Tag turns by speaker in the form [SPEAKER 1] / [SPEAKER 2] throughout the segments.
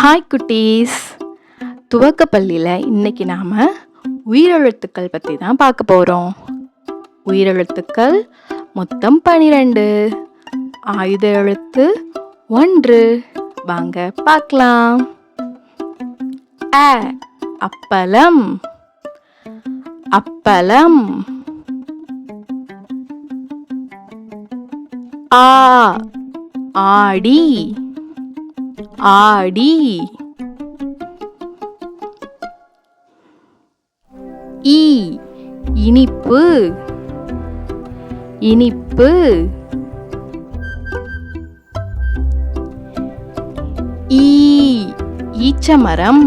[SPEAKER 1] Hi குட்டீஸ். துவக்கப்பள்ளியில் இன்னைக்கு நாம் உயிரெழுத்துக்கள் பற்றி தான் பார்க்க போகிறோம். உயிரெழுத்துக்கள் மொத்தம் 12. ஆயுத எழுத்து 1. வாங்க பார்க்கலாம். அ அப்பளம், அப்பளம். ஆ ஆடி, ஆடி. ஈ இனிப்பு, இனிப்பு. ஈ ஈச்சமரம்,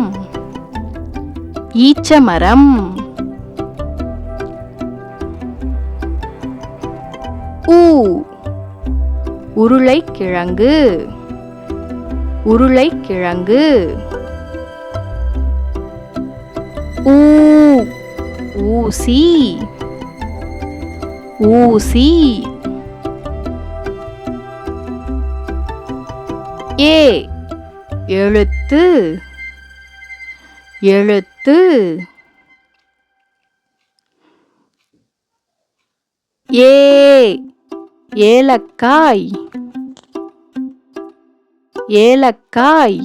[SPEAKER 1] ஈச்சமரம். ஊ உருளைக்கிழங்கு, உருளைக்கிழங்கு. ஊ ஊசி, ஊசி. ஏ எழுத்து, எழுத்து. ஏ ஏலக்காய், ஏலக்காய்.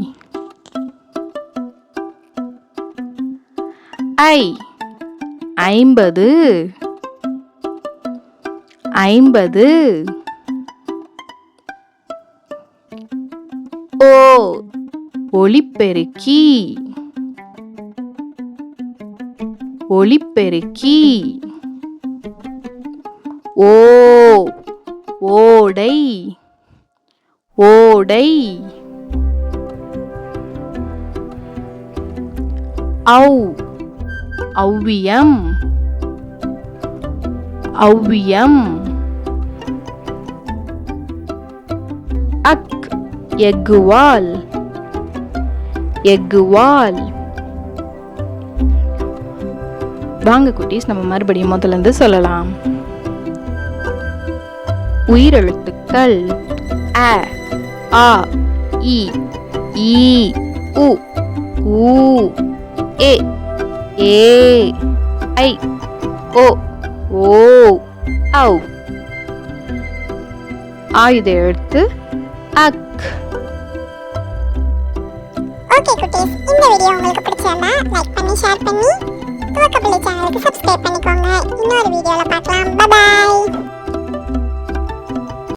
[SPEAKER 1] ஐ 50, 50. ஓ ஒலிபெருக்கி, ஒலிபெருக்கி. ஓ ஓடை, ஓடை. ஔ ஔவியம், ஔவியம். அக் எக்குவால், எக்குவால். வாங்க குட்டீஸ், நம்ம மறுபடியும் முதல்ல இருந்து சொல்லலாம். உயிரெழுத்துக்கள் அ ஆ இ ஈ உ ஊ ஏ ஏ ஐ ஓ ஓ ஔ. ஆயுத எழுத்து அக்.
[SPEAKER 2] ஓகே குட்டீஸ், இந்த வீடியோ உங்களுக்கு பிடிச்சிருந்தா லைக் பண்ணி ஷேர் பண்ணி துவக்கப்பள்ளி சேனலுக்கு சப்ஸ்கிரைப் பண்ணிக்கோங்க. இன்னொரு வீடியோல பார்க்கலாம். Bye bye.